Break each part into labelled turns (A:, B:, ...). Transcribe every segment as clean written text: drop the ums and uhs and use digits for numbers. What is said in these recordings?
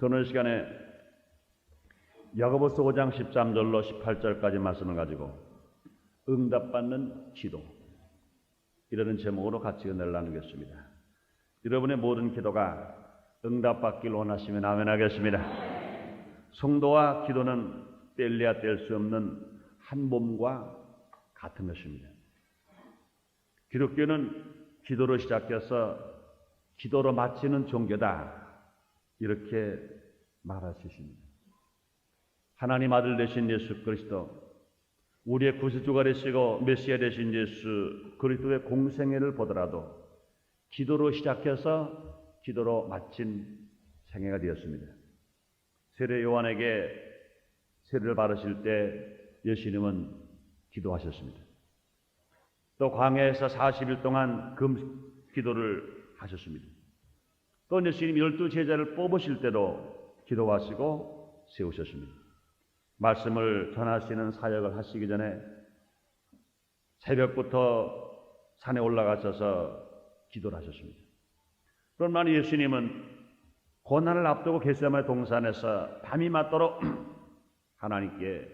A: 오늘 시간에 야고보서 5장 13절로 18절까지 말씀을 가지고 응답받는 기도, 이라는 제목으로 같이 은혜를 나누겠습니다. 여러분의 모든 기도가 응답받길 원하시면 아멘 하겠습니다. 성도와 기도는 뗄래야 뗄 수 없는 한 몸과 같은 것입니다. 기독교는 기도로 시작해서 기도로 마치는 종교다, 이렇게 말할 수 있습니다. 하나님 아들 되신 예수 그리스도, 우리의 구세주가 되시고 메시아 되신 예수 그리스도의 공생애를 보더라도 기도로 시작해서 기도로 마친 생애가 되었습니다. 세례 요한에게 세례를 받으실 때 예수님은 기도하셨습니다. 또 광야에서 40일 동안 기도를 하셨습니다. 또 예수님 12 제자를 뽑으실 때도 기도하시고 세우셨습니다. 말씀을 전하시는 사역을 하시기 전에 새벽부터 산에 올라가셔서 기도를 하셨습니다. 그러나 예수님은 고난을 앞두고 겟세마네 동산에서 밤이 맞도록 하나님께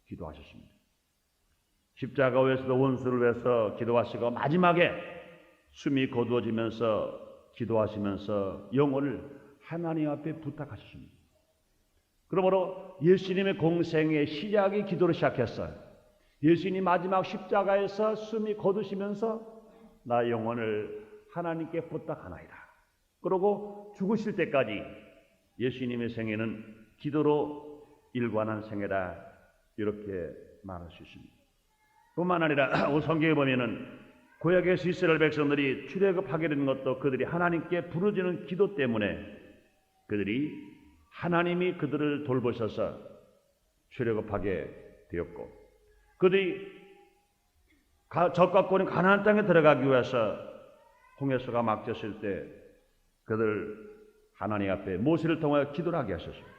A: 기도하셨습니다. 십자가 위에서도 원수를 위해서 기도하시고 마지막에 숨이 거두어지면서 기도하시면서 영혼을 하나님 앞에 부탁하셨습니다. 그러므로 예수님의 공생의 시작이 기도로 시작했어요. 예수님 마지막 십자가에서 숨이 거두시면서 나 영혼을 하나님께 부탁하나이다. 그러고 죽으실 때까지 예수님의 생애는 기도로 일관한 생애다, 이렇게 말할 수 있습니다. 뿐만 아니라 성경에 보면은 구약에서 이스라엘 백성들이 출애굽하게 된 것도 그들이 하나님께 부르짖는 기도 때문에 그들이 하나님이 그들을 돌보셔서 출애굽하게 되었고, 그들이 적과 있는 가나안 땅에 들어가기 위해서 홍해수가 막혔을 때 그들 하나님 앞에 모세를 통하여 기도를 하게 하셨습니다.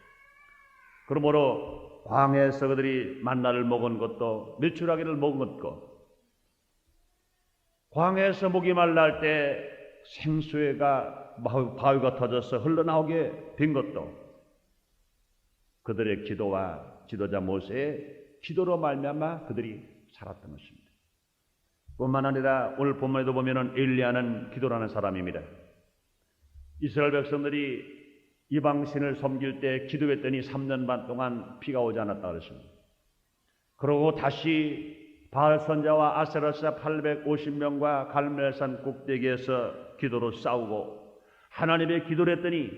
A: 그러므로 광야에서 그들이 만나를 먹은 것도 밀추라기를 먹은 것도, 광야에서 목이 말라할 때 생수가 바위가 터져서 흘러나오게 된 것도 그들의 기도와 지도자 모세의 기도로 말미암아 그들이 살았던 것입니다. 뿐만 아니라 오늘 본문에도 보면은 엘리야는 기도라는 사람입니다. 이스라엘 백성들이 이방신을 섬길 때 기도했더니 3년 반 동안 비가 오지 않았다 그랬습니다. 그러고 다시 바알 선자와 아세라사 850명과 갈멜산 꼭대기에서 기도로 싸우고 하나님의 기도를 했더니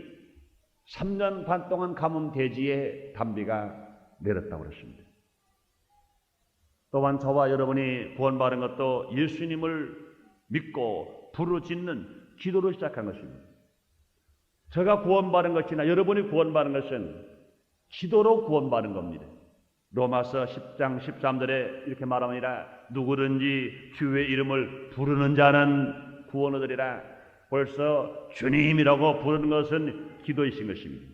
A: 3년 반 동안 가뭄 대지에 단비가 내렸다고 그랬습니다. 또한 저와 여러분이 구원받은 것도 예수님을 믿고 부르짖는 기도로 시작한 것입니다. 제가 구원받은 것이나 여러분이 구원받은 것은 기도로 구원받은 겁니다. 로마서 10장 13절에 이렇게 말합니다. 누구든지 주의 이름을 부르는 자는 구원을 얻으리라. 벌써 주님이라고 부르는 것은 기도이신 것입니다.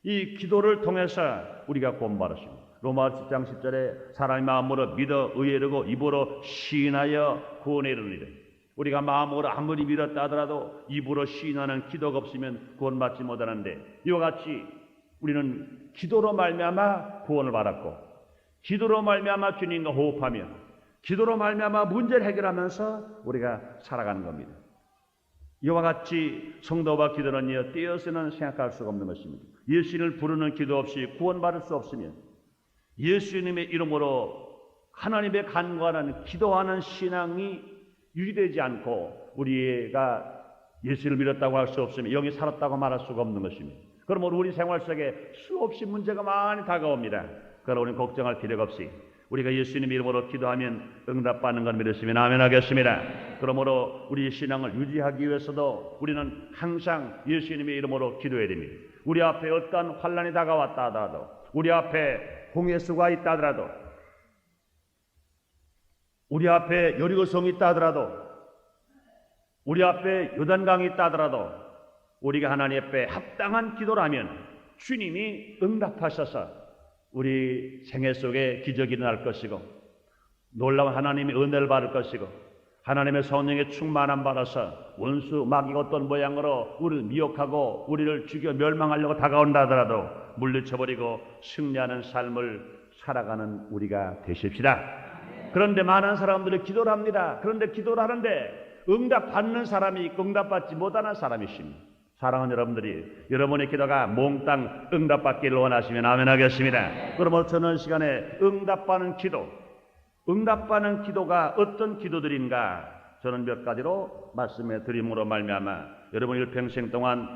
A: 이 기도를 통해서 우리가 구원받았습니다. 로마서 10장 10절에 사람이 마음으로 믿어 의에 이르고 입으로 시인하여 구원에 이르리라. 우리가 마음으로 아무리 믿었다 하더라도 입으로 시인하는 기도가 없으면 구원받지 못하는데, 이와 같이 우리는 기도로 말미암아 구원을 받았고, 기도로 말미암아 주님과 호흡하며, 기도로 말미암아 문제를 해결하면서 우리가 살아가는 겁니다. 이와 같이 성도와 기도는요, 떼어서는 생각할 수가 없는 것입니다. 예수님을 부르는 기도 없이 구원받을 수 없으면, 예수님의 이름으로 하나님의 간구하는 기도하는 신앙이 유지되지 않고 우리가 예수를 믿었다고 할 수 없으면 영이 살았다고 말할 수가 없는 것입니다. 그러므로 우리 생활 속에 수없이 문제가 많이 다가옵니다. 그러나 우리는 걱정할 필요가 없이 우리가 예수님 이름으로 기도하면 응답받는 걸 믿으시면 아멘 하겠습니다. 그러므로 우리 신앙을 유지하기 위해서도 우리는 항상 예수님의 이름으로 기도해야 됩니다. 우리 앞에 어떠한 환난이 다가왔다 하더라도, 우리 앞에 홍해수가 있다 하더라도, 우리 앞에 여리고성이 있다 하더라도, 우리 앞에 요단강이 있다 하더라도 우리가 하나님 앞에 합당한 기도를 하면 주님이 응답하셔서 우리 생애 속에 기적이 일어날 것이고 놀라운 하나님의 은혜를 받을 것이고 하나님의 성령의 충만함 받아서 원수 마귀가 어떤 모양으로 우리를 미혹하고 우리를 죽여 멸망하려고 다가온다 하더라도 물리쳐버리고 승리하는 삶을 살아가는 우리가 되십시다. 그런데 많은 사람들이 기도를 합니다. 그런데 기도를 하는데 응답받는 사람이 있고 응답받지 못하는 사람이 있습니다. 사랑하는 여러분들이 여러분의 기도가 몽땅 응답받기를 원하시면 아멘 하겠습니다. 그러면 저는 시간에 응답받는 기도가 어떤 기도들인가 저는 몇 가지로 말씀해 드림으로 말미암아 여러분 일평생 동안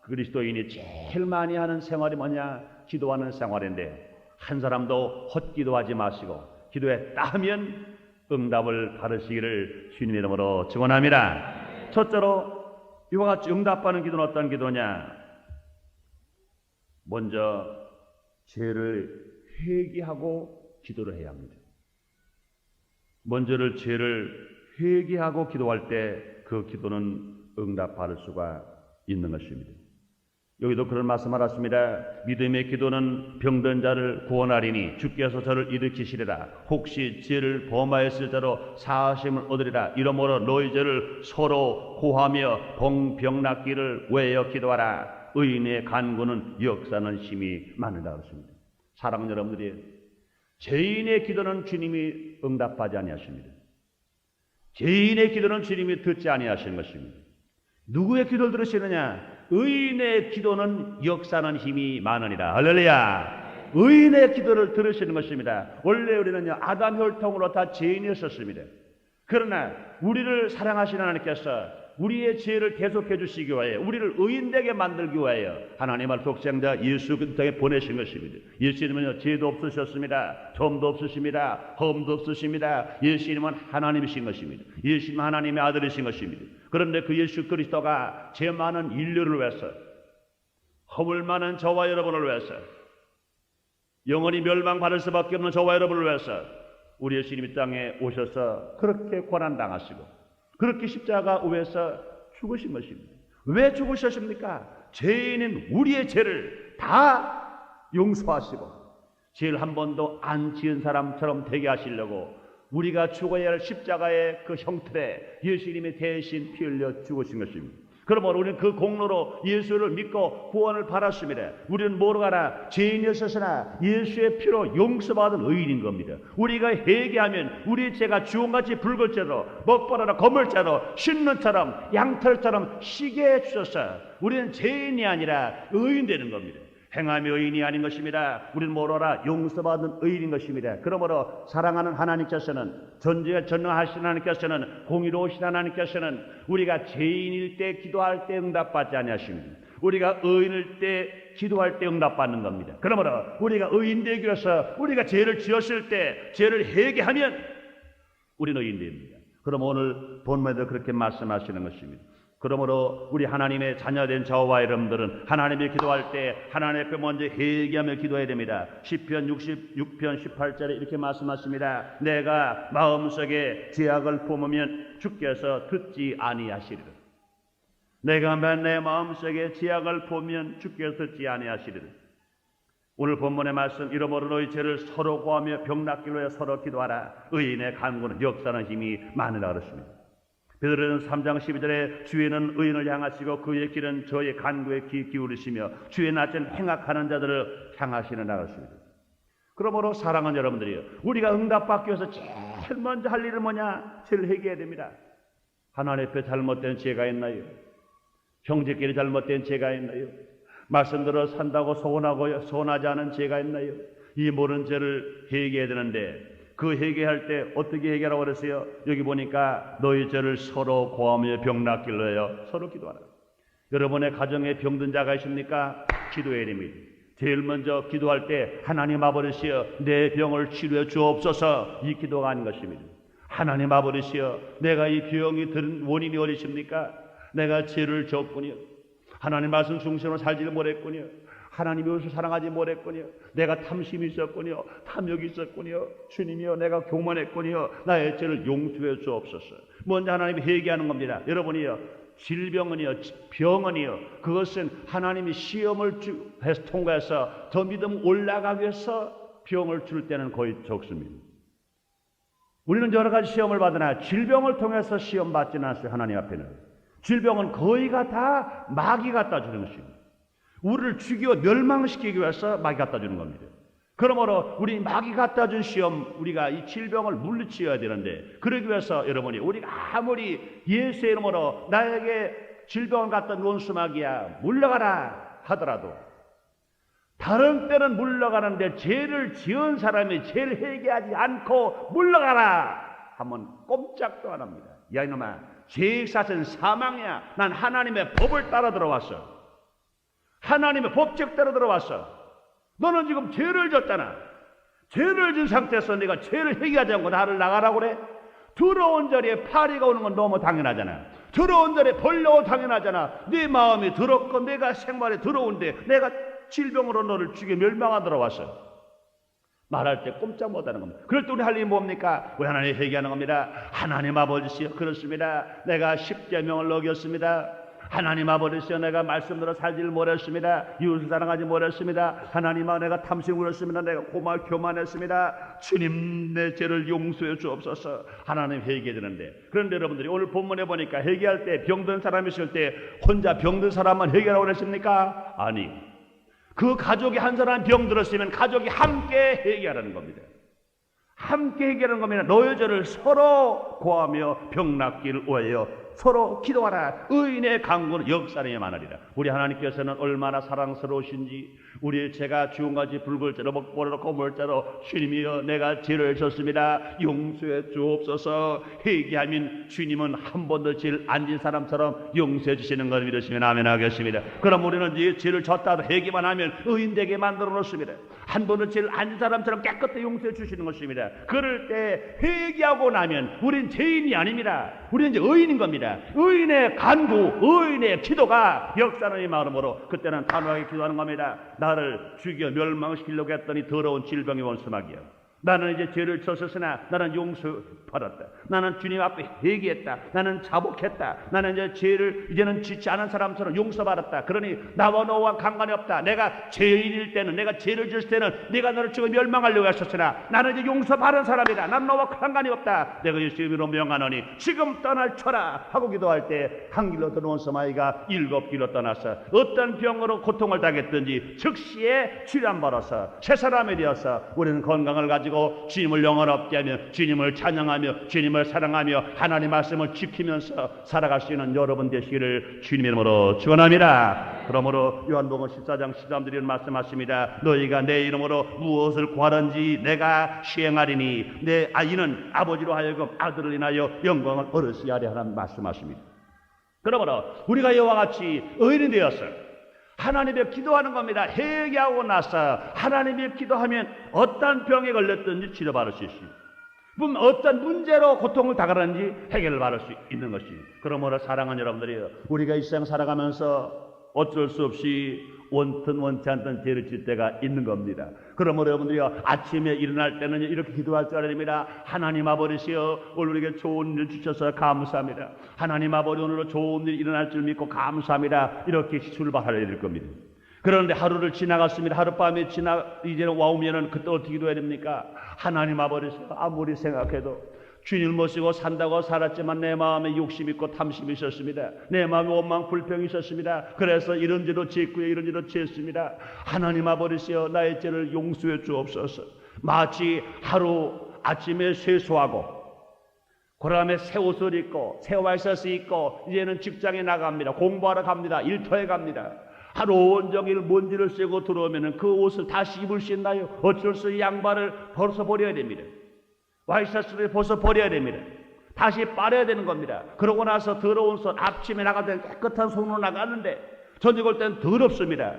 A: 그리스도인이 제일 많이 하는 생활이 뭐냐? 기도하는 생활인데 한 사람도 헛기도하지 마시고 기도했다 하면 응답을 받으시기를 주님의 이름으로 축원합니다. 첫째로 이와 같이 응답받는 기도는 어떤 기도냐? 먼저 죄를 회개하고 기도를 해야 합니다. 먼저를 죄를 회개하고 기도할 때 그 기도는 응답받을 수가 있는 것입니다. 여기도 그런 말씀을 하십니다. 믿음의 기도는 병든 자를 구원하리니 주께서 저를 일으키시리라. 혹시 죄를 범하였을 때로 사하심을 얻으리라. 이러므로 너희 죄를 서로 고하며 병낫기를 외여 기도하라. 의인의 간구는 역사는 힘이 많으다 그랬습니다. 사랑하는 여러분들이 죄인의 기도는 주님이 응답하지 아니하십니다. 죄인의 기도는 주님이 듣지 아니하시는 것입니다. 누구의 기도를 들으시느냐? 의인의 기도는 역사는 힘이 많으니라. 할렐루야. 의인의 기도를 들으시는 것입니다. 원래 우리는요 아담 혈통으로 다 죄인이었었습니다. 그러나 우리를 사랑하시는 하나님께서 우리의 죄를 대속해 주시기 위하여 우리를 의인되게 만들기 위하여 하나님의 독생자 예수 그리스도에 보내신 것입니다. 예수님은 죄도 없으셨습니다. 점도 없으십니다. 험도 없으십니다. 예수님은 하나님이신 것입니다. 예수님은 하나님의 아들이신 것입니다. 그런데 그 예수 그리스도가 죄 많은 인류를 위해서 허물 많은 저와 여러분을 위해서 영원히 멸망받을 수밖에 없는 저와 여러분을 위해서 우리 예수님이 땅에 오셔서 그렇게 고난당하시고 그렇게 십자가 위에서 죽으신 것입니다. 왜 죽으셨습니까? 죄인인 우리의 죄를 다 용서하시고 죄를 한 번도 안 지은 사람처럼 되게 하시려고 우리가 죽어야 할 십자가의 그 형틀에 예수님이 대신 피 흘려 죽으신 것입니다. 그러므로 우리는 그 공로로 예수를 믿고 구원을 받았습니다. 우리는 뭐로 가라? 죄인이었으나 예수의 피로 용서받은 의인인 겁니다. 우리가 회개하면 우리의 죄가 주홍같이 붉을 죄로 먹보라나 검을 죄로 씻는 처럼 양털처럼 시게 해주셔서 우리는 죄인이 아니라 의인 되는 겁니다. 행함이 의인이 아닌 것입니다. 우리는 뭐로라? 용서받은 의인인 것입니다. 그러므로 사랑하는 하나님께서는 전지에 전능하신 하나님께서는 공의로우신 하나님께서는 우리가 죄인일 때 기도할 때 응답받지 아니하십니다. 우리가 의인일 때 기도할 때 응답받는 겁니다. 그러므로 우리가 의인 되기 위해서 우리가 죄를 지었을 때 죄를 회개하면 우리는 의인 됩니다. 그럼 오늘 본문에도 그렇게 말씀하시는 것입니다. 그러므로 우리 하나님의 자녀된 저와 여러분들은 하나님이 기도할 때 하나님 앞에 먼저 회개하며 기도해야 됩니다. 시편 66편 18절에 이렇게 말씀하십니다. 내가 마음속에 죄악을 품으면 주께서 듣지 아니하시리라. 내가 내 마음속에 죄악을 품으면 주께서 듣지 아니하시리라. 오늘 본문의 말씀 이러므로 너희 죄를 서로 고하며 병낫기로 해 서로 기도하라. 의인의 간구는 역사는 힘이 많으라 그랬습니다. 베드로는 3장 12절에 주의는 의인을 향하시고 그의 길은 저의 간구에 귀 기울이시며 주의 낯은 행악하는 자들을 향하시는 나갔습니다. 그러므로 사랑하는 여러분들이요, 우리가 응답받기 위해서 제일 먼저 할 일은 뭐냐? 죄를 회개해야 됩니다. 하나님 앞에 잘못된 죄가 있나요? 형제끼리 잘못된 죄가 있나요? 말씀대로 산다고 소원하지 않은 죄가 있나요? 이 모든 죄를 회개해야 되는데 그 회개할 때 어떻게 회개하라고 그랬어요? 여기 보니까 너희 죄를 서로 고하며 병낫기로 해요. 서로 기도하라. 여러분의 가정에 병든 자가 있습니까? 기도해야 됩니다. 제일 먼저 기도할 때 하나님 아버지여 내 병을 치료해 주옵소서, 이 기도가 아닌 것입니다. 하나님 아버지여 내가 이 병이 든 원인이 어디십니까? 내가 죄를 졌군요. 하나님 말씀 중심으로 살지를 못했군요. 하나님이 우리를 사랑하지 못했군요. 내가 탐심이 있었군요. 탐욕이 있었군요. 주님이여 내가 교만했군요. 나의 죄를 용서해 주옵소서. 먼저 하나님이 회개하는 겁니다. 여러분이요, 질병은요, 병은요, 그것은 하나님이 시험을 통과해서 더 믿음 올라가기 위해서 병을 줄 때는 거의 적습니다. 우리는 여러 가지 시험을 받으나 질병을 통해서 시험 받지는 않았어요. 하나님 앞에는. 질병은 거의가 다 마귀 갖다 주는 것입니다. 우리를 죽여 멸망시키기 위해서 마귀 갖다 주는 겁니다. 그러므로 우리 마귀 갖다 준 시험, 우리가 이 질병을 물리치어야 되는데, 그러기 위해서 여러분이 우리가 아무리 예수의 이름으로 나에게 질병을 갖다 놓은 수마귀야 물러가라 하더라도, 다른 때는 물러가는데 죄를 지은 사람이 죄를 회개하지 않고 물러가라 하면 꼼짝도 안 합니다. 야 이놈아, 죄의 삭은 사망이야. 난 하나님의 법을 따라 들어왔어. 하나님의 법칙대로 들어왔어. 너는 지금 죄를 졌잖아. 죄를 진 상태에서 내가 죄를 회개하지 않고 나를 나가라고 그래? 더러운 자리에 파리가 오는 건 너무 당연하잖아. 더러운 자리에 벌레가 당연하잖아. 네 마음이 더럽고 내가 생활에 더러운데 내가 질병으로 너를 죽여 멸망하도록 왔어. 말할 때 꼼짝 못하는 겁니다. 그럴 때 우리 할 일이 뭡니까? 우리 하나님 회개하는 겁니다. 하나님 아버지시여, 그렇습니다. 내가 십계명을 어겼습니다. 하나님 아버지시여, 내가 말씀대로 살지를 못했습니다. 이웃을 사랑하지 못했습니다. 하나님 아버지, 내가 탐심을 했습니다. 내가 교만했습니다. 주님, 내 죄를 용서해 주옵소서. 하나님 회개되는데, 그런데 여러분들이 오늘 본문에 보니까 회개할 때 병든 사람이 있을 때 혼자 병든 사람만 회개하라고 그랬습니까? 아니, 그 가족이 한 사람 병들었으면 가족이 함께 회개하라는 겁니다. 함께 회개하는 겁니다. 너의 죄를 서로 고하며 병 낫기를 위하여 서로 기도하라. 의인의 강구는 역사에 많으리라. 우리 하나님께서는 얼마나 사랑스러우신지, 우리의 죄가 주홍같이 붉을 자로 먹보라로 검을 자로, 주님이여 내가 죄를 졌습니다. 용서해 주옵소서. 회개하면 주님은 한 번도 죄를 안 진 사람처럼 용서해 주시는 것을 믿으시면 아멘 하겠습니다. 그럼 우리는 이 죄를 졌다도 회개만 하면 의인 되게 만들어 놓습니다. 한 번도 죄를 안 진 사람처럼 깨끗하게 용서해 주시는 것입니다. 그럴 때 회개하고 나면 우린 죄인이 아닙니다. 우리는 이제 의인인 겁니다. 의인의 간구, 의인의 기도가 역사하는 마음으로 그때는 단호하게 기도하는 겁니다. 나를 죽여 멸망시키려고 했더니 더러운 질병이 원수막이야. 나는 이제 죄를 졌으나 나는 용서받았다. 나는 주님 앞에 회개했다. 나는 자복했다. 나는 이제 죄를 이제는 짓지 않은 사람처럼 용서받았다. 그러니 나와 너와 상관이 없다. 내가 죄인일 때는, 내가 죄를 지을 때는 네가 나를 죽여 멸망하려고 했었으나 나는 이제 용서받은 사람이다. 난 너와 상관이 없다. 내가 예수의 이름으로 명하노니 지금 떠날 쳐라 하고 기도할 때 한 길로 들어온 서마이가 7길로 떠나서 어떤 병으로 고통을 당했든지 즉시에 치료받아서 새 사람이 되어서 우리는 건강을 가지고 주님을 영원롭게 하며 주님을 찬양하며 주님을 사랑하며 하나님 말씀을 지키면서 살아갈 수 있는 여러분 되시기를 주님의 이름으로 축원합니다. 그러므로 요한복음 14장 13절에 말씀하십니다. 너희가 내 이름으로 무엇을 구하든지 내가 시행하리니 내 아이는 아버지로 하여금 아들을 인하여 영광을 얻으시게 하려 하는 말씀하십니다. 그러므로 우리가 이와 같이 의인이 되었어요. 하나님의 기도하는 겁니다. 회개하고 나서 하나님의 기도하면 어떤 병에 걸렸든지 치료받을 수 있습니다. 어떤 문제로 고통을 당하는지 해결을 받을 수 있는 것입니다. 그러므로 사랑하는 여러분들이요, 우리가 이 세상 살아가면서 어쩔 수 없이 원튼 원치 않던 죄를 질 때가 있는 겁니다. 그러므로 여러분들이요, 아침에 일어날 때는 이렇게 기도할 줄 알아야 하나님 아버지시여, 오늘 우리에게 좋은 일 주셔서 감사합니다. 하나님 아버지, 오늘은 좋은 일 일어날 줄 믿고 감사합니다. 이렇게 출발해야 될 겁니다. 그런데 하루를 지나갔습니다. 하룻밤이 이제는 와오면은 그때 어떻게 기도해야 됩니까? 하나님 아버지시여, 아무리 생각해도 주님을 모시고 산다고 살았지만 내 마음에 욕심이 있고 탐심이 있었습니다. 내 마음에 원망 불평이 있었습니다. 그래서 이런 죄도 지었고요, 이런 죄도 지었습니다. 하나님 아버지시여, 나의 죄를 용서해 주옵소서. 마치 하루 아침에 세수하고 그 다음에 새 옷을 입고 새 와이셔츠 입고 이제는 직장에 나갑니다. 공부하러 갑니다. 일터에 갑니다. 하루 온종일 먼지를 쐬고 들어오면 그 옷을 다시 입을 수 있나요? 어쩔 수 없이 양말을 벗어버려야 됩니다. 와이셔츠를 벗어버려야 됩니다. 다시 빨아야 되는 겁니다. 그러고 나서 더러운 손, 아침에 나갈 때는 깨끗한 손으로 나가는데 저녁 올 때는 더럽습니다.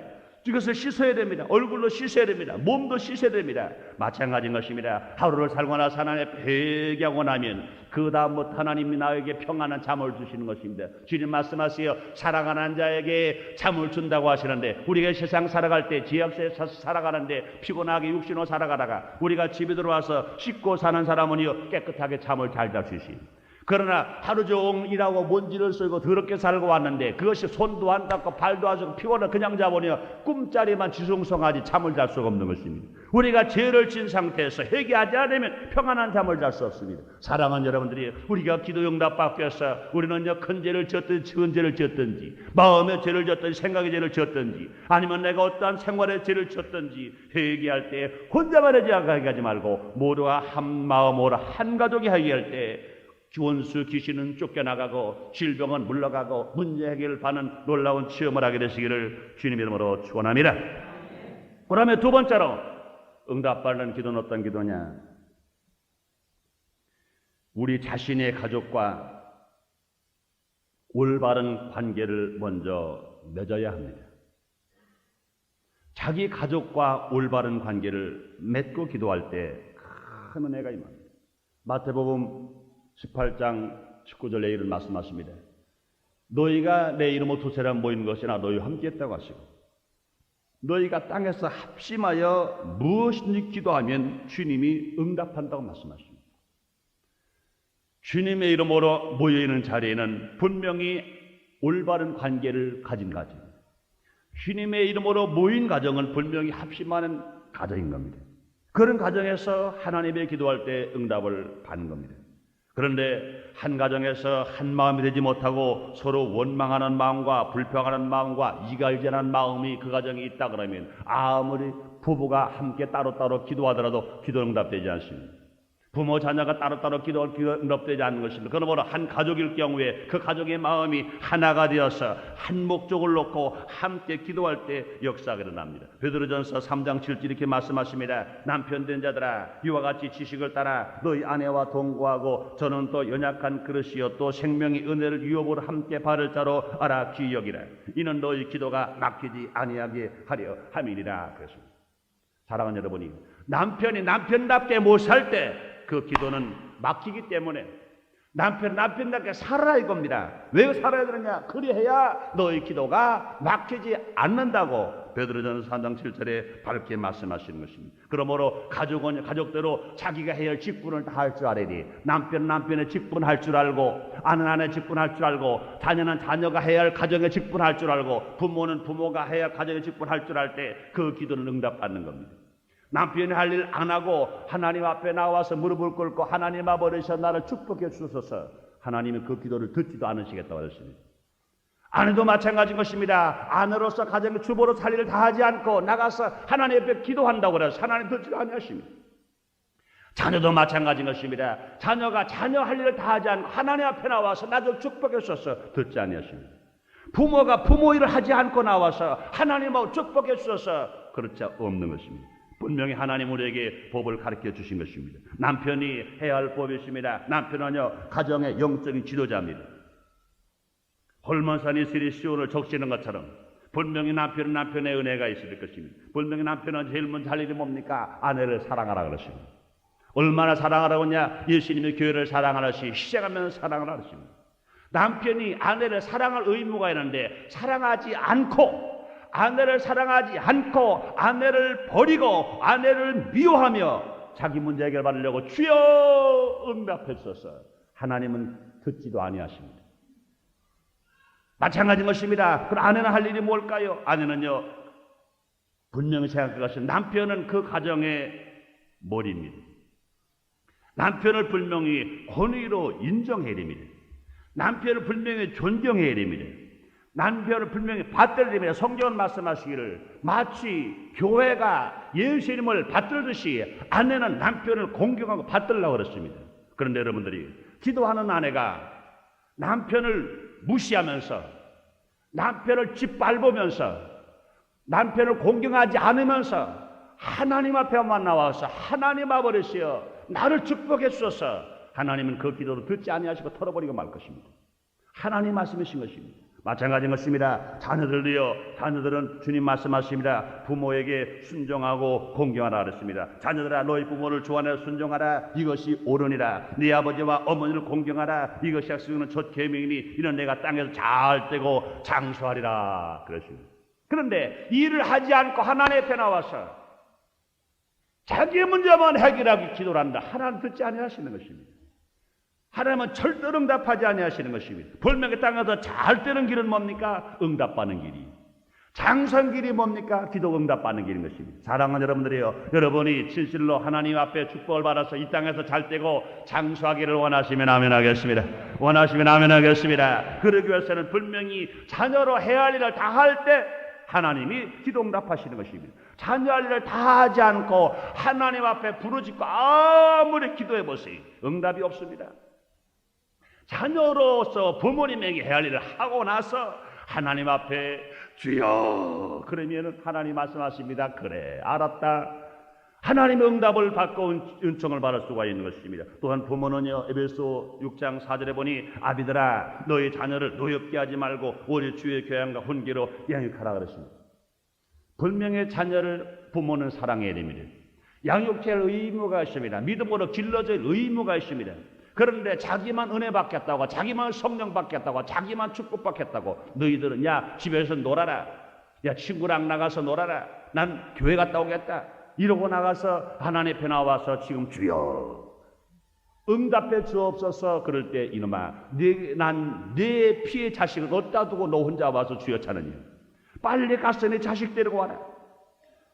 A: 이것을 씻어야 됩니다. 얼굴로 씻어야 됩니다. 몸도 씻어야 됩니다. 마찬가지인 것입니다. 하루를 살고 나서 하나님 회개하고 나면 그 다음부터 하나님이 나에게 평안한 잠을 주시는 것입니다. 주님 말씀하세요. 사랑하는 자에게 잠을 준다고 하시는데, 우리가 세상 살아갈 때 지역에 살아가는데 피곤하게 육신으로 살아가다가 우리가 집에 들어와서 씻고 사는 사람은요 깨끗하게 잠을 잘 잘 수 있습니다. 그러나 하루 종일 일하고 먼지를 쏠고 더럽게 살고 왔는데 그것이 손도 안 닦고 발도 안 닦고 피곤해 그냥 자보니 꿈자리만 지숭성하지 잠을 잘 수가 없는 것입니다. 우리가 죄를 진 상태에서 회개하지 않으면 평안한 잠을 잘 수 없습니다. 사랑하는 여러분들이 우리가 기도 응답 받기 위해서 우리는 큰 죄를 지었든지 적은 죄를 지었든지 마음의 죄를 지었든지 생각의 죄를 지었든지 아니면 내가 어떠한 생활의 죄를 지었든지 회개할 때 혼자만 회개하지 말고 모두가 한 마음으로 한 가족이 회개할 때 원수 귀신은 쫓겨나가고 질병은 물러가고 문제 해결을 받는 놀라운 체험을 하게 되시기를 주님 이름으로 축원합니다. 그다음에 두 번째로 응답받는 기도는 어떤 기도냐? 우리 자신의 가족과 올바른 관계를 먼저 맺어야 합니다. 자기 가족과 올바른 관계를 맺고 기도할 때 큰 은혜가 임합니다. 마태복음 18장 19절에 이런 말씀하십니다. 너희가 내 이름으로 두 사람 모이는 것이나 너희와 함께 했다고 하시고 너희가 땅에서 합심하여 무엇이든지 기도하면 주님이 응답한다고 말씀하십니다. 주님의 이름으로 모여있는 자리에는 분명히 올바른 관계를 가진 가정, 주님의 이름으로 모인 가정은 분명히 합심하는 가정인 겁니다. 그런 가정에서 하나님의 기도할 때 응답을 받는 겁니다. 그런데 한 가정에서 한 마음이 되지 못하고 서로 원망하는 마음과 불평하는 마음과 이갈질하는 마음이 그 가정에 있다 그러면 아무리 부부가 함께 따로따로 기도하더라도 기도 응답되지 않습니다. 부모 자녀가 따로따로 기도 응답되지 않는 것입니다. 그러므로 한 가족일 경우에 그 가족의 마음이 하나가 되어서 한 목적을 놓고 함께 기도할 때 역사가 일어납니다. 베드로전서 3장 7절 이렇게 말씀하십니다. 남편 된 자들아 이와 같이 지식을 따라 너희 아내와 동거하고 저는 또 연약한 그릇이요 또 생명의 은혜를 유업으로 함께 바를 자로 알아 귀히 여기라. 이는 너희 기도가 막히지 아니하게 하려 함이니라. 그랬습니다. 사랑하는 여러분이 남편이 남편답게 못 살 때 그 기도는 막히기 때문에 남편답게 살아라 이겁니다. 왜 살아야 되느냐? 그리해야 너희 기도가 막히지 않는다고 베드로전서 3장 7절에 밝게 말씀하시는 것입니다. 그러므로 가족은 가족대로 자기가 해야 할 직분을 다 할 줄 알아야지. 남편의 직분 할 줄 알고 아내는 직분 할 줄 알고 자녀는 자녀가 해야 할 가정의 직분 할 줄 알고 부모는 부모가 해야 할 가정의 직분 할 줄 알 때 그 기도는 응답받는 겁니다. 남편이 할 일 안 하고 하나님 앞에 나와서 무릎을 꿇고 하나님 아버지여 나를 축복해 주소서. 하나님은 그 기도를 듣지도 않으시겠다고 하셨습니다. 아내도 마찬가지인 것입니다. 아내로서 가정의 주부로 살 일을 다 하지 않고 나가서 하나님 앞에 기도한다고 해서 하나님 듣지도 않으십니다. 자녀도 마찬가지인 것입니다. 자녀가 자녀 할 일을 다 하지 않고 하나님 앞에 나와서 나 좀 축복해 주소서. 듣지 않으십니다. 부모가 부모 일을 하지 않고 나와서 하나님하고 축복해 주소서. 그렇지 없는 것입니다. 분명히 하나님 우리에게 법을 가르쳐 주신 것입니다. 남편이 해야 할 법이 있습니다. 남편은요 가정의 영적인 지도자입니다. 홀몬산이 스리 시온을 적시는 것처럼 분명히 남편은 남편의 은혜가 있을 것입니다. 분명히 남편은 제일 먼저 할 일이 뭡니까? 아내를 사랑하라 그러십니다. 얼마나 사랑하라고 하냐? 예수님이 교회를 사랑하듯이 희생하면서 사랑을 하십니다. 남편이 아내를 사랑할 의무가 있는데 아내를 사랑하지 않고 아내를 버리고 아내를 미워하며 자기 문제 해결받으려고 주여 응답했었어. 하나님은 듣지도 아니하십니다. 마찬가지인 것입니다. 그럼 아내는 할 일이 뭘까요? 아내는요 분명히 생각할 것은 남편은 그 가정의 머리입니다. 남편을 분명히 권위로 인정해야 됩니다. 남편을 분명히 존경해야 됩니다. 남편을 분명히 받들어야 됩니다. 성경은 말씀하시기를 마치 교회가 예수님을 받들듯이 아내는 남편을 공경하고 받들려고 그랬습니다. 그런데 여러분들이 기도하는 아내가 남편을 무시하면서 남편을 짓밟으면서 남편을 공경하지 않으면서 하나님 앞에만 나와서 하나님 아버지여 나를 축복해 주소서. 하나님은 그 기도를 듣지 아니하시고 털어버리고 말 것입니다. 하나님 말씀이신 것입니다. 마찬가지인 것입니다. 자녀들은 주님 말씀하십니다. 부모에게 순종하고 공경하라 그랬습니다. 자녀들아 너희 부모를 좋아하여 순종하라. 이것이 옳으니라. 네 아버지와 어머니를 공경하라. 이것이 약속하는 첫 계명이니 이는 내가 땅에서 잘 되고 장수하리라 그랬습니다. 그런데 일을 하지 않고 하나님 앞에 나와서 자기의 문제만 해결하기 기도를 한다. 하나님 듣지 아니하시는 것입니다. 하나님은 절대로 응답하지 아니하시는 것입니다. 불명의 땅에서 잘 되는 길은 뭡니까? 응답받는 길이. 장수한 길이 뭡니까? 기도 응답받는 길인 것입니다. 사랑하는 여러분들이요, 여러분이 진실로 하나님 앞에 축복을 받아서 이 땅에서 잘 되고 장수하기를 원하시면 아멘 하겠습니다. 원하시면 아멘 하겠습니다. 그러기 위해서는 분명히 자녀로 해야 할 일을 다 할 때 하나님이 기도 응답하시는 것입니다. 자녀할 일을 다 하지 않고 하나님 앞에 부르짖고 아무리 기도해 보세요, 응답이 없습니다. 자녀로서 부모님에게 해야 할 일을 하고 나서 하나님 앞에 주여 그러면 하나님 말씀하십니다. 그래 알았다. 하나님의 응답을 받고 은총을 받을 수가 있는 것입니다. 또한 부모는요, 에베소 6장 4절에 보니 아비들아 너희 자녀를 노엽게 하지 말고 오직 주의 교양과 훈계로 양육하라 그랬습니다. 분명히 자녀를 부모는 사랑해야 됩니다. 양육해야 할 의무가 있습니다. 믿음으로 길러줄 의무가 있습니다. 그런데 자기만 은혜 받겠다고, 자기만 성령 받겠다고, 자기만 축복 받겠다고 너희들은 야 집에서 놀아라, 야 친구랑 나가서 놀아라, 난 교회 갔다 오겠다 이러고 나가서 하나님 앞에 나와서 지금 주여 응답해 주옵소서 그럴 때 이놈아 난 내 피의 자식을 어디다 두고 너 혼자 와서 주여 차느니 빨리 가서 내 자식 데리고 와라.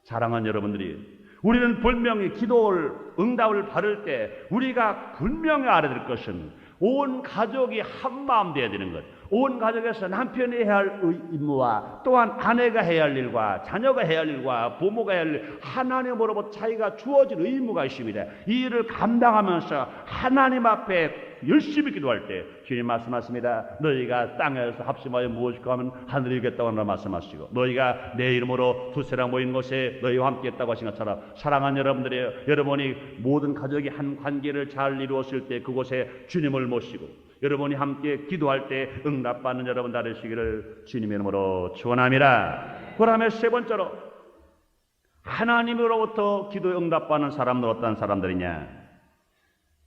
A: 사랑하는 여러분들이, 우리는 분명히 기도를 응답을 받을 때 우리가 분명히 알아야 될 것은 온 가족이 한마음 되어야 되는 것. 온 가족에서 남편이 해야 할 임무와 또한 아내가 해야 할 일과 자녀가 해야 할 일과 부모가 해야 할 일, 하나님으로부터 자기가 주어진 의무가 있습니다. 이 일을 감당하면서 하나님 앞에 열심히 기도할 때 주님 말씀하십니다. 너희가 땅에서 합심하여 무엇일까 하면 하늘이 있겠다고 말씀하시고 너희가 내 이름으로 두세라 모인 곳에 너희와 함께 했다고 하신 것처럼 사랑하는 여러분들이에요. 여러분이 모든 가족이 한 관계를 잘 이루었을 때 그곳에 주님을 모시고 여러분이 함께 기도할 때 응답받는 여러분 되시기를 주님의 이름으로 축원합니다. 그 다음에 세 번째로 하나님으로부터 기도에 응답받는 사람들 어떤 사람들이냐?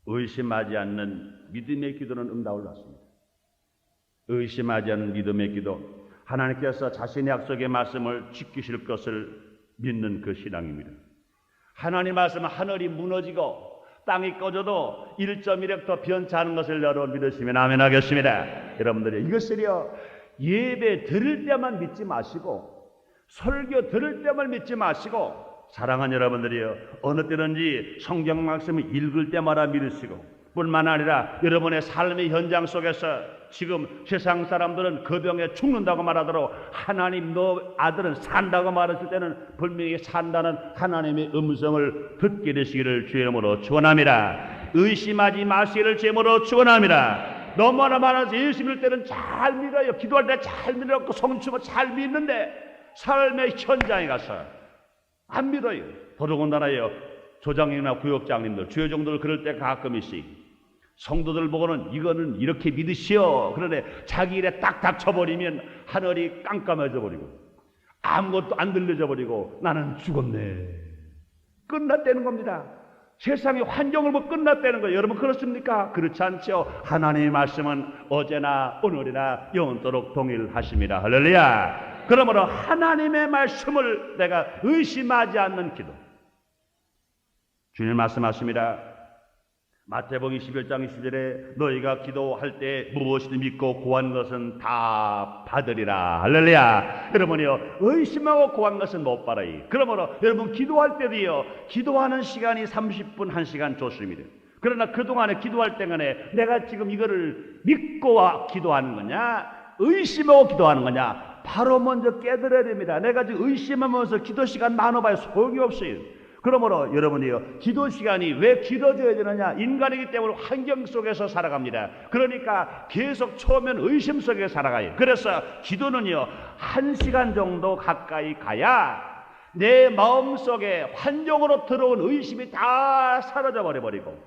A: 의심하지 않는 믿음의 기도는 응답을 받습니다. 의심하지 않는 믿음의 기도, 하나님께서 자신의 약속의 말씀을 지키실 것을 믿는 그 신앙입니다. 하나님 말씀은 하늘이 무너지고 땅이 꺼져도 1.1획도 변치 않은 것을 여러분 믿으시면 아멘 하겠습니다. 여러분들이 이것을요 예배 들을 때만 믿지 마시고 설교 들을 때만 믿지 마시고 사랑하는 여러분들이요 어느 때든지 성경 말씀을 읽을 때마다 믿으시고 뿐만 아니라 여러분의 삶의 현장 속에서 지금 세상 사람들은 그 병에 죽는다고 말하도록 하나님 너 아들은 산다고 말했을 때는 분명히 산다는 하나님의 음성을 듣게 되시기를 주의 이름으로 축원합니다. 의심하지 마시기를 주의 이름으로 축원합니다. 너무나 많아서 예수 믿을 때는 잘 믿어요. 기도할 때 잘 믿어갖고 성취고 잘 믿는데 삶의 현장에 가서 안 믿어요. 더더군다나요 조장님이나 구역장님들 주요종들 그럴 때 가끔 있어요. 성도들 보고는 이거는 이렇게 믿으시오. 그러네 자기 일에 딱 닥쳐버리면 하늘이 깜깜해져 버리고 아무것도 안 들려져 버리고 나는 죽었네. 끝났다는 겁니다. 세상의 환경을 보고 끝났다는 거예요. 여러분 그렇습니까? 그렇지 않죠. 하나님의 말씀은 어제나 오늘이나 영원토록 동일하십니다. 할렐루야. 그러므로 하나님의 말씀을 내가 의심하지 않는 기도. 주님 말씀하십니다. 마태복음 21장 20절에 너희가 기도할 때 무엇이든 믿고 구한 것은 다 받으리라. 할렐루야. 여러분이요 의심하고 구한 것은 못 받아요. 그러므로 여러분 기도할 때도요 기도하는 시간이 30분 1시간 좋습니다. 그러나 그동안에 기도할 때간에 내가 지금 이거를 믿고 기도하는 거냐 의심하고 기도하는 거냐 바로 먼저 깨달아야 됩니다. 내가 지금 의심하면서 기도 시간 나눠봐야 소용이 없어요. 그러므로 여러분이요 기도 시간이 왜 길어져야 되느냐? 인간이기 때문에 환경 속에서 살아갑니다. 그러니까 계속 처음엔 의심 속에 살아가요. 그래서 기도는요 1시간 정도 가까이 가야 내 마음속에 환경으로 들어온 의심이 다 사라져 버리고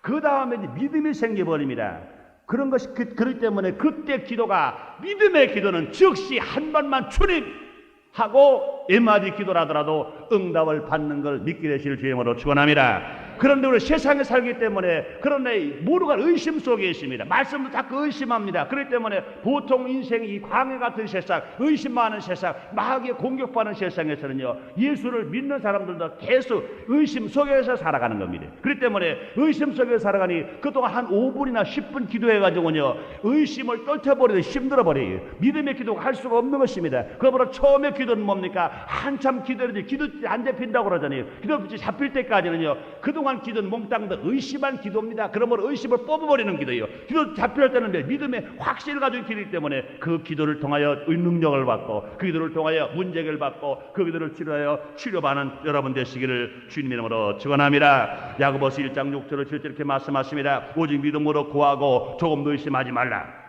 A: 그 다음에 믿음이 생겨버립니다. 그런 것이 그렇기 때문에 그때 기도가 믿음의 기도는 즉시 한 번만 주님 하고 몇 마디 기도를 하더라도 응답을 받는 걸 믿게 되시길 주의 이름으로 축원합니다. 그런데 우리 세상에 살기 때문에 그런데 모두가 의심 속에 있습니다. 말씀도 자꾸 의심합니다. 그렇기 때문에 보통 인생이 이 광해 같은 세상, 의심 많은 세상, 마귀에 공격받는 세상에서는요, 예수를 믿는 사람들도 계속 의심 속에서 살아가는 겁니다. 그렇기 때문에 의심 속에서 살아가니 그동안 한 5분이나 10분 기도해가지고요, 의심을 떨쳐버리고 힘들어버려요. 믿음의 기도가 할 수가 없는 것입니다. 그러므로 처음에 기도는 뭡니까? 한참 기도해야지 기도 안 잡힌다고 그러잖아요. 기도 잡힐 때까지는요, 그동안 기도는 몽땅 의심한 기도입니다. 그러므로 의심을 뽑아버리는 기도예요. 기도 잡힐 때는 믿음의 확신을 가지고 기도이기 때문에 그 기도를 통하여 능력을 받고, 그 기도를 통하여 문제 해결을 받고, 그 기도를 치료하여 치료받는 여러분 되시기를 주님 이름으로 축원합니다. 야고보서 1장 6절을 7절 이렇게 말씀하십니다. 오직 믿음으로 구하고 조금도 의심하지 말라.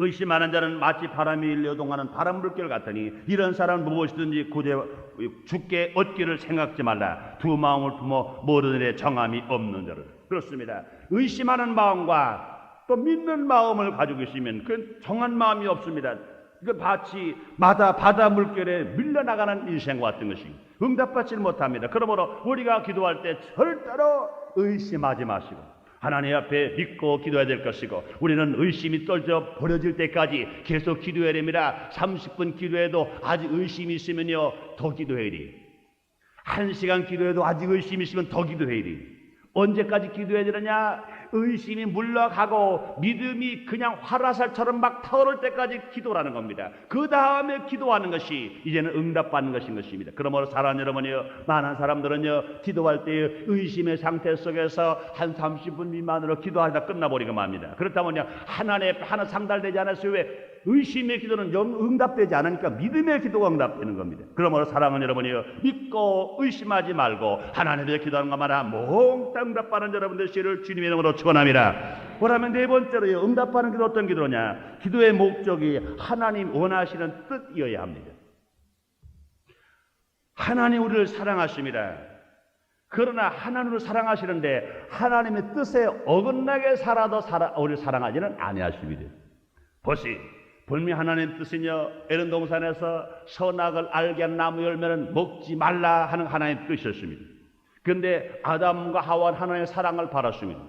A: 의심하는 자는 마치 바람이 일려동하는 바람 물결 같으니 이런 사람은 무엇이든지 죽게 얻기를 생각지 말라. 두 마음을 품어 모든 일에 정함이 없는 자를. 그렇습니다. 의심하는 마음과 또 믿는 마음을 가지고 있으면 그 정한 마음이 없습니다. 그 마치 바다 물결에 밀려나가는 인생과 같은 것이 응답받지 못합니다. 그러므로 우리가 기도할 때 절대로 의심하지 마시고 하나님 앞에 믿고 기도해야 될 것이고, 우리는 의심이 떨져 버려질 때까지 계속 기도해야 됩니다. 30분 기도해도 아직 의심이 있으면요, 더 기도해야 돼요. 1시간 기도해도 아직 의심이 있으면 더 기도해야 돼요. 언제까지 기도해야 되느냐? 의심이 물러가고 믿음이 그냥 화라살처럼 막 타오를 때까지 기도라는 겁니다. 그 다음에 기도하는 것이 이제는 응답받는 것인 것입니다. 그러므로 사랑하는 여러분이요, 많은 사람들은요, 기도할 때 의심의 상태 속에서 한 30분 미만으로 기도하다 끝나버리고 맙니다. 그렇다면요, 하나 상달되지 않았어요. 왜? 의심의 기도는 응답되지 않으니까 믿음의 기도가 응답되는 겁니다. 그러므로 사랑하는 여러분이요, 믿고 의심하지 말고 하나님의 기도하는 것마다 몽땅 응답받는 여러분들 시를 주님의 이름으로 축원합니다. 그러면 네 번째로요, 응답받는 기도 어떤 기도냐? 기도의 목적이 하나님 원하시는 뜻이어야 합니다. 하나님 우리를 사랑하십니다. 그러나 하나님을 사랑하시는데 하나님의 뜻에 어긋나게 살아도 우리를 사랑하지는 아니하십니다. 보시, 분명히 하나님의 뜻은요, 에덴 동산에서 선악을 알게 한 나무 열매는 먹지 말라 하는 하나님의 뜻이었습니다. 그런데 아담과 하와는 하나님의 사랑을 받았습니다.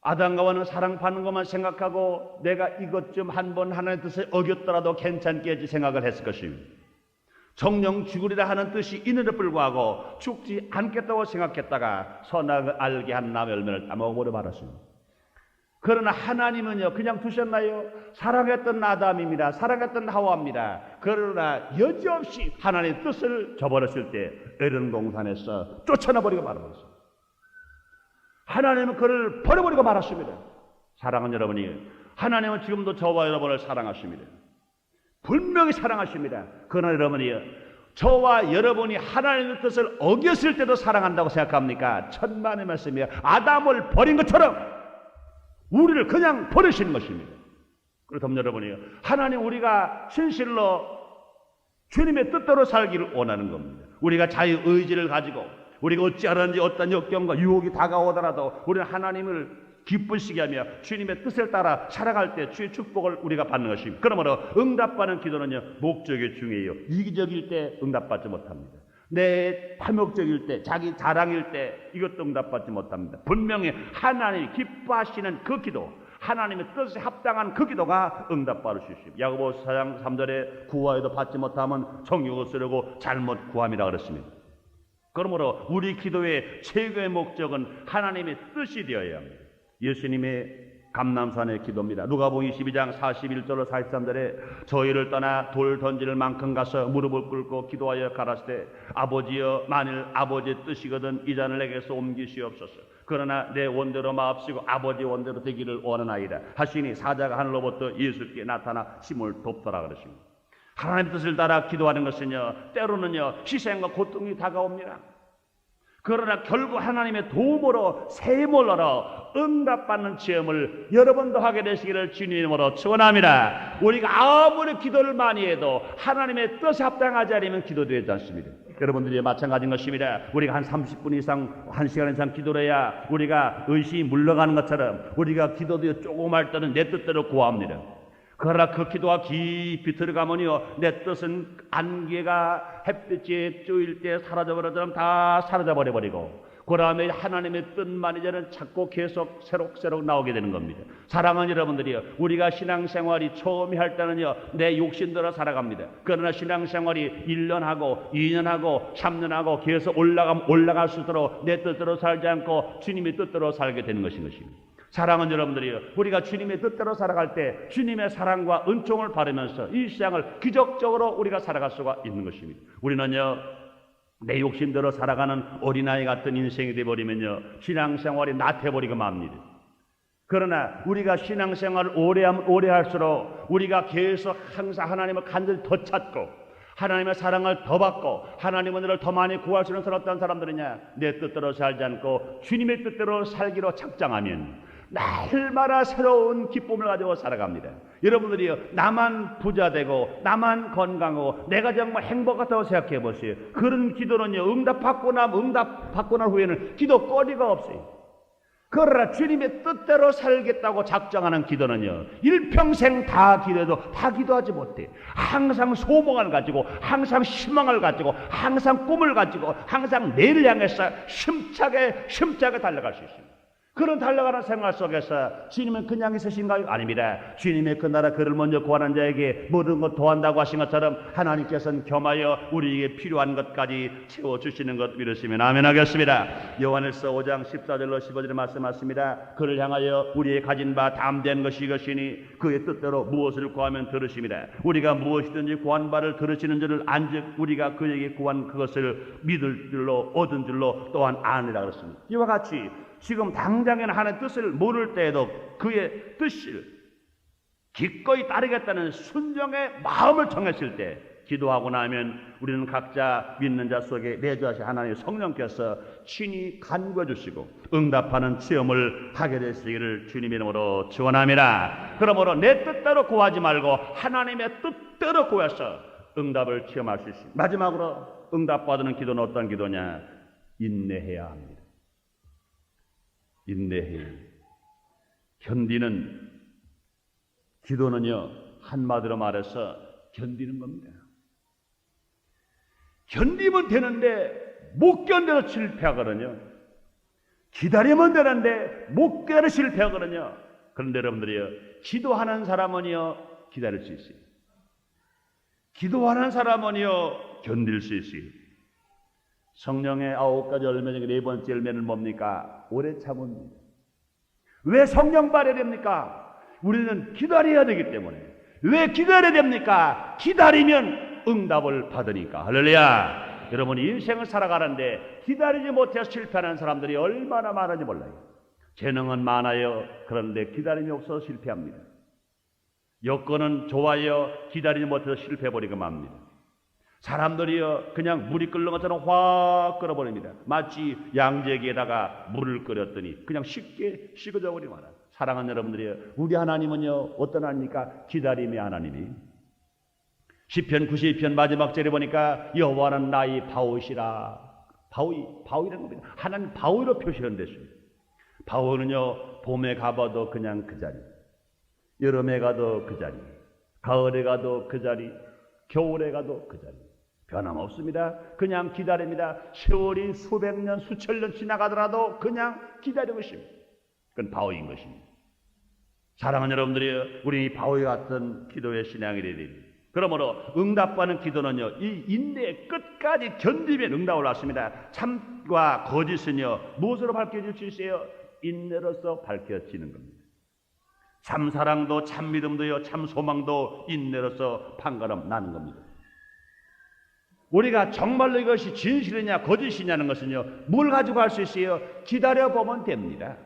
A: 아담과 하와는 사랑받는 것만 생각하고 내가 이것 좀 한번 하나님의 뜻에 어겼더라도 괜찮겠지 생각을 했을 것입니다. 정령 죽으리라 하는 뜻이 있는데 불구하고 죽지 않겠다고 생각했다가 선악을 알게 한 나무 열매를 따먹어버려 말았습니다. 그러나 하나님은요, 그냥 두셨나요? 사랑했던 아담입니다. 사랑했던 하와입니다. 그러나 여지없이 하나님의 뜻을 저버렸을 때 에덴 동산에서 쫓아내버리고 말았습니다. 하나님은 그를 버려버리고 말았습니다. 사랑하는 여러분이, 하나님은 지금도 저와 여러분을 사랑하십니다. 분명히 사랑하십니다. 그러나 여러분이요, 저와 여러분이 하나님의 뜻을 어겼을 때도 사랑한다고 생각합니까? 천만의 말씀이에요. 아담을 버린 것처럼 우리를 그냥 버리시는 것입니다. 그렇다면 여러분이요, 하나님 우리가 진실로 주님의 뜻대로 살기를 원하는 겁니다. 우리가 자유의지를 가지고 우리가 어찌하든지 어떤 역경과 유혹이 다가오더라도 우리는 하나님을 기쁘시게 하며 주님의 뜻을 따라 살아갈 때 주의 축복을 우리가 받는 것입니다. 그러므로 응답받는 기도는요, 목적이 중요해요. 이기적일 때 응답받지 못합니다. 내 탐욕적일 때, 자기 자랑일 때 이것도 응답받지 못합니다. 분명히 하나님이 기뻐하시는 그 기도, 하나님의 뜻에 합당한 그 기도가 응답받을 수 있습니다. 야고보서 4장 3절에 구하여도 받지 못하면 정욕을 쓰려고 잘못 구함이라 그랬습니다. 그러므로 우리 기도의 최고의 목적은 하나님의 뜻이 되어야 합니다. 예수님의 감람산의 기도입니다. 누가복음 22장 41절로 43절에 저희를 떠나 돌 던질 만큼 가서 무릎을 꿇고 기도하여 가라사대 아버지여, 만일 아버지의 뜻이거든 이 잔을 내게서 옮기시옵소서. 그러나 내 원대로 마옵시고 아버지 원대로 되기를 원하나이다 하시니 사자가 하늘로부터 예수께 나타나 힘을 돕더라 그러십니다. 하나님의 뜻을 따라 기도하는 것은요, 때로는요 희생과 고통이 다가옵니다. 그러나 결국 하나님의 도움으로 세임을 얻어 응답받는 체험을 여러분도 하게 되시기를 주님으로 축원합니다. 우리가 아무리 기도를 많이 해도 하나님의 뜻에 합당하지 않으면 기도되지 않습니다. 여러분들이 마찬가지인 것입니다. 우리가 한 30분 이상, 1시간 이상 기도를 해야 우리가 의심이 물러가는 것처럼 우리가 기도도 조금 할 때는 내 뜻대로 구합니다. 그러나 그 기도가 깊이 들어가면요, 내 뜻은 안개가 햇빛에 쪼일 때 사라져버려처럼 다 사라져버려버리고, 그 다음에 하나님의 뜻만 이제는 자꾸 계속 새록새록 나오게 되는 겁니다. 사랑하는 여러분들이요, 우리가 신앙생활이 처음에 할 때는요, 내 욕심대로 살아갑니다. 그러나 신앙생활이 1년하고 2년하고 3년하고 계속 올라갈수록 내 뜻대로 살지 않고 주님의 뜻대로 살게 되는 것입니다. 사랑하는 여러분들이요, 우리가 주님의 뜻대로 살아갈 때 주님의 사랑과 은총을 받으면서 이 세상을 기적적으로 우리가 살아갈 수가 있는 것입니다. 우리는요, 내 욕심대로 살아가는 어린아이 같은 인생이 되어버리면요, 신앙생활이 나태해버리고 맙니다. 그러나 우리가 신앙생활을 오래 할수록 우리가 계속 항상 하나님을 간절히 더 찾고 하나님의 사랑을 더 받고 하나님의 은혜를 더 많이 구할 수 있는 어떤 사람들이냐, 내 뜻대로 살지 않고 주님의 뜻대로 살기로 작정하면 날마다 새로운 기쁨을 가지고 살아갑니다. 여러분들이요, 나만 부자 되고 나만 건강하고 내가 정말 행복하다고 생각해 보세요. 그런 기도는요, 응답받고 난 후에는 기도거리가 없어요. 그러나 주님의 뜻대로 살겠다고 작정하는 기도는요, 일평생 다 기도해도 다 기도하지 못해. 항상 소망을 가지고, 항상 희망을 가지고, 항상 꿈을 가지고, 항상 내일을 향해서 힘차게 달려갈 수 있습니다. 그런 달려가는 생활 속에서 주님은 그냥 있으신가요? 아닙니다. 주님의 그 나라 그를 먼저 구하는 자에게 모든 것 도한다고 하신 것처럼 하나님께서는 겸하여 우리에게 필요한 것까지 채워주시는 것 믿으시면 아멘 하겠습니다. 요한일서 5장 14절로 15절에 말씀하십니다. 그를 향하여 우리의 가진 바 담대한 것이 이것이니 그의 뜻대로 무엇을 구하면 들으십니다. 우리가 무엇이든지 구한 바를 들으시는 줄을 안즉 우리가 그에게 구한 그것을 믿을 줄로 얻은 줄로 또한 아니라 그랬습니다. 이와 같이 지금 당장에는 하나님의 뜻을 모를 때에도 그의 뜻을 기꺼이 따르겠다는 순종의 마음을 정했을 때 기도하고 나면 우리는 각자 믿는 자 속에 내주하신 하나님의 성령께서 친히 간구해 주시고 응답하는 체험을 하게 되시기를 주님의 이름으로 축원합니다. 그러므로 내 뜻대로 구하지 말고 하나님의 뜻대로 구해서 응답을 체험할 수 있습니다. 마지막으로 응답받는 기도는 어떤 기도냐? 인내해야 합니다. 인내해. 견디는 기도는요, 한마디로 말해서 견디는 겁니다. 견디면 되는데 못 견뎌서 실패하거든요. 기다리면 되는데 못 기다려 실패하거든요. 그런데 여러분들이요, 기도하는 사람은요 기다릴 수 있어요. 기도하는 사람은요 견딜 수 있어요. 성령의 9가지 열매 중에 4번째 열매는 뭡니까? 오래 참음입니다. 왜 성령 발해야 됩니까? 우리는 기다려야 되기 때문에. 왜 기다려야 됩니까? 기다리면 응답을 받으니까. 할렐루야. 여러분이 인생을 살아가는데 기다리지 못해서 실패하는 사람들이 얼마나 많은지 몰라요. 재능은 많아요. 그런데 기다림이 없어서 실패합니다. 여건은 좋아요. 기다리지 못해서 실패해버리고 맙니다. 사람들이요 그냥 물이 끓는 것처럼 확 끓어버립니다. 마치 양재기에다가 물을 끓였더니 그냥 쉽게 식어져 버리면 말아요. 사랑하는 여러분들이요, 우리 하나님은요 어떤 하나님입니까? 기다림의 하나님이. 시편 92편 마지막 절에 보니까 여호와는 나의 바위시라. 바위라는 겁니다. 하나님 바위로 표시한 됐습니다. 바위는요 봄에 가봐도 그냥 그 자리, 여름에 가도 그 자리, 가을에 가도 그 자리, 겨울에 가도 그 자리 변함없습니다. 그냥 기다립니다. 세월이 수백 년 수천 년 지나가더라도 그냥 기다리고 있습니다. 그건 바위인 것입니다. 사랑하는 여러분들이 우리 바위 같은 기도의 신앙이 되야 됩니다. 그러므로 응답받는 기도는요 이 인내의 끝까지 견디면 응답을 받습니다. 참과 거짓은요 무엇으로 밝혀질 수 있어요? 인내로서 밝혀지는 겁니다. 참 사랑도 참 믿음도요 참 소망도 인내로서 판가름 나는 겁니다. 우리가 정말로 이것이 진실이냐 거짓이냐는 것은요 뭘 가지고 할 수 있어요? 기다려보면 됩니다.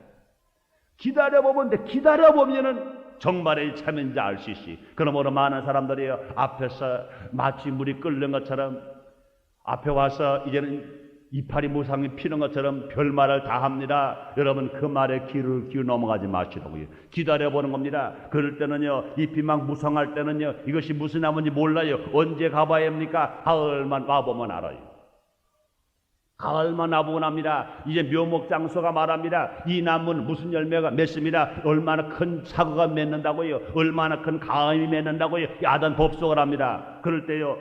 A: 기다려보면 돼. 기다려보면은 정말의 참인지 알 수 있어요. 그러므로 많은 사람들이요 앞에서 마치 물이 끓는 것처럼 앞에 와서 이제는 이파리 무상이 피는 것처럼 별말을 다 합니다. 여러분 그 말에 귀를 넘어가지 마시라고요. 기다려보는 겁니다. 그럴 때는요 잎이 막 무성할 때는요 이것이 무슨 나무인지 몰라요. 언제 가봐야 합니까? 가을만 와보면 알아요. 가을만 나보고 납니다. 이제 묘목 장소가 말합니다. 이 나무는 무슨 열매가 맺습니다. 얼마나 큰 사과가 맺는다고요. 얼마나 큰 가음이 맺는다고요. 야단 법석을 합니다. 그럴 때요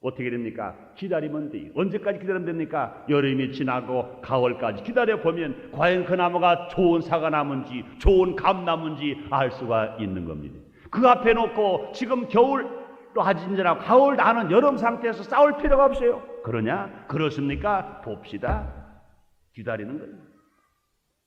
A: 어떻게 됩니까? 기다리면 돼요. 언제까지 기다리면 됩니까? 여름이 지나고 가을까지 기다려보면 과연 그 나무가 좋은 사과나무인지 좋은 감나무인지 알 수가 있는 겁니다. 그 앞에 놓고 지금 겨울도 하진저라고 가을 나는 여름 상태에서 싸울 필요가 없어요. 그러냐? 그렇습니까? 봅시다. 기다리는 거예요.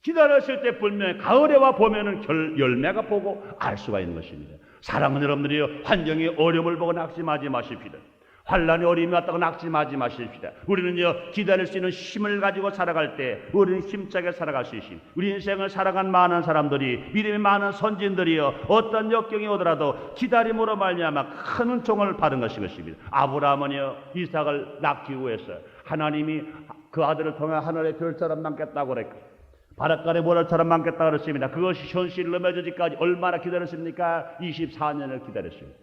A: 기다렸을 때 분명히 가을에 와 보면은 열매가 보고 알 수가 있는 것입니다. 사랑하는 여러분들이요, 환경의 어려움을 보고 낙심하지 마십시다. 환란의 어려움이 왔다고 낙심하지 마십시다. 우리는요 기다릴 수 있는 힘을 가지고 살아갈 때 우리는 힘차게 살아갈 수 있습니다. 우리 인생을 살아간 많은 사람들이, 믿음이 많은 선진들이요 어떤 역경이 오더라도 기다림으로 말미암아 큰 은총을 받은 것입니다. 아브라함은요 이삭을 낳기 위해서 하나님이 그 아들을 통해 하늘의 별처럼 남겠다고 그랬고 바닷가의 모래처럼 많겠다 그랬습니다. 그것이 현실로 맺어지기까지 얼마나 기다렸습니까? 24년을 기다렸습니다.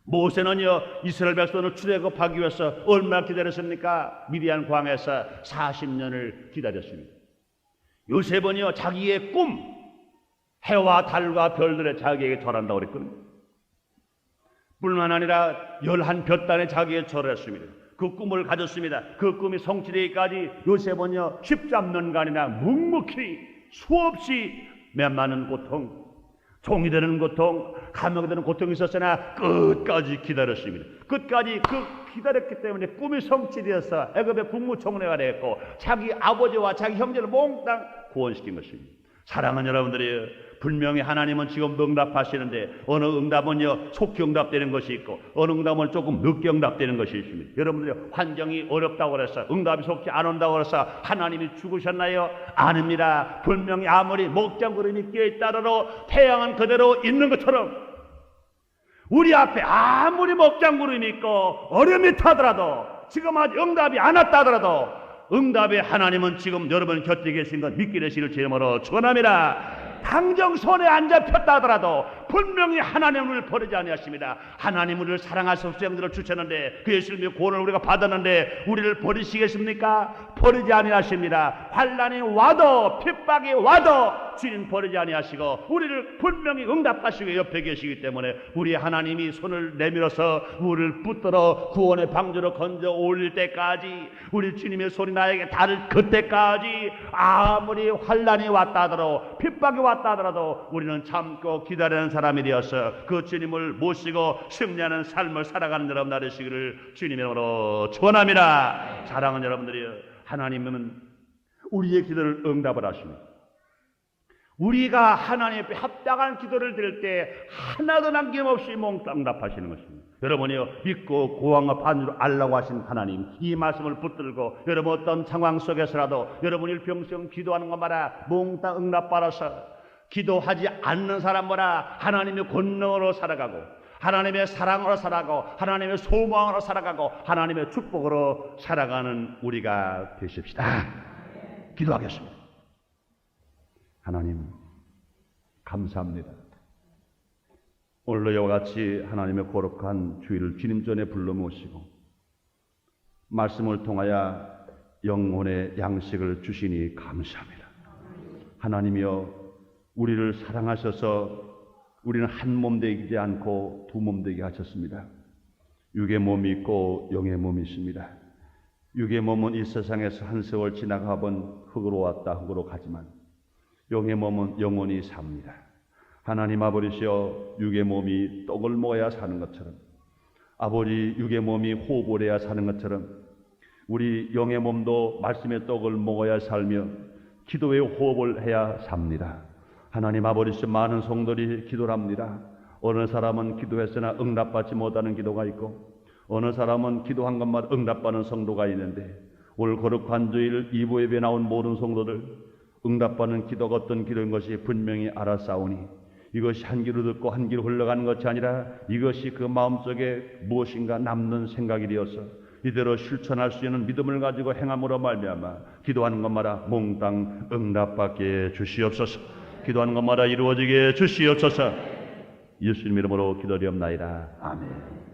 A: 모세는요 이스라엘 백성을 출애굽하기 위해서 얼마나 기다렸습니까? 미디안 광에서 40년을 기다렸습니다. 요셉은요 자기의 꿈, 해와 달과 별들의 자기에게 절한다고 그랬거든요. 뿐만 아니라 11볕단에 자기에게 절했습니다. 그 꿈을 가졌습니다. 그 꿈이 성취되기까지 요셉은요 13년간이나 묵묵히 수없이 몇 많은 고통, 종이 되는 고통, 감옥이 되는 고통이 있었으나 끝까지 기다렸습니다. 끝까지 기다렸기 때문에 꿈이 성취되어서 애굽의 국무총리가 되었고 자기 아버지와 자기 형제를 몽땅 구원시킨 것입니다. 사랑하는 여러분들이 분명히 하나님은 지금 응답하시는데 어느 응답은요 속히 응답되는 것이 있고 어느 응답은 조금 늦게 응답되는 것이 있습니다. 여러분들이 환경이 어렵다고 그래서 응답이 속히 안 온다고 그래서 하나님이 죽으셨나요? 아닙니다. 분명히 아무리 목장구름이 끼어있다더라도 태양은 그대로 있는 것처럼 우리 앞에 아무리 목장구름이 있고 얼음이 타더라도 지금 아직 응답이 안 왔다 하더라도 응답의 하나님은 지금 여러분 곁에 계신 것 믿게 되시는 제목으로 축원합니다. 당정 손에 안 잡혔다 하더라도 분명히 하나님을 버리지 아니하십니다. 하나님 우리를 사랑하셔서 수양들을 주셨는데 그 예수님의 구원을 우리가 받았는데 우리를 버리시겠습니까? 버리지 아니하십니다. 환난이 와도 핍박이 와도 주님 버리지 아니하시고 우리를 분명히 응답하시고 옆에 계시기 때문에 우리 하나님이 손을 내밀어서 우리를 붙들어 구원의 방주로 건져 올릴 때까지 우리 주님의 손이 나에게 닿을 그때까지 아무리 환난이 왔다 하더라도 핍박이 왔다 하더라도 우리는 참고 기다리는 사람이 되어서 그 주님을 모시고 승리하는 삶을 살아가는 여러분 되시기를 주님의 이름으로 축원합니다. 사랑하는 여러분들이요, 하나님은 우리의 기도를 응답을 하십니다. 우리가 하나님 앞에 합당한 기도를 드릴 때 하나도 남김없이 몽땅 응답하시는 것입니다. 여러분이요 믿고 고항과 반주로 알라고 하신 하나님, 이 말씀을 붙들고 여러분 어떤 상황 속에서라도 여러분이 일평생 기도하는 것마다 몽땅 응답받아서 기도하지 않는 사람보다 하나님의 권능으로 살아가고 하나님의 사랑으로 살아가고 하나님의 소망으로 살아가고 하나님의 축복으로 살아가는 우리가 되십시다. 기도하겠습니다. 하나님 감사합니다. 오늘도 이와 같이 하나님의 거룩한 주일을 주님 전에 불러 모시고 말씀을 통하여 영혼의 양식을 주시니 감사합니다. 하나님이여 우리를 사랑하셔서 우리는 한 몸 되지 않고 두 몸 되게 하셨습니다. 육의 몸이 있고 영의 몸이 있습니다. 육의 몸은 이 세상에서 한 세월 지나가 본 흙으로 왔다 흙으로 가지만 영의 몸은 영원히 삽니다. 하나님 아버지시여 육의 몸이 떡을 먹어야 사는 것처럼 아버지 육의 몸이 호흡을 해야 사는 것처럼 우리 영의 몸도 말씀의 떡을 먹어야 살며 기도의 호흡을 해야 삽니다. 하나님 아버지시여 많은 성도들이 기도를 합니다. 어느 사람은 기도했으나 응답받지 못하는 기도가 있고 어느 사람은 기도한 것마다 응답받는 성도가 있는데 오늘 거룩한 주일 2부 예배에 나온 모든 성도들 응답받는 기도가 어떤 기도인 것이 분명히 알아싸우니 이것이 한 귀로 듣고 한 귀로 흘러가는 것이 아니라 이것이 그 마음속에 무엇인가 남는 생각이 되어서 이대로 실천할 수 있는 믿음을 가지고 행함으로 말미암아 기도하는 것마다 몽땅 응답받게 주시옵소서. 기도하는 것마다 이루어지게 주시옵소서. 예수님 이름으로 기도드리옵나이다. 아멘.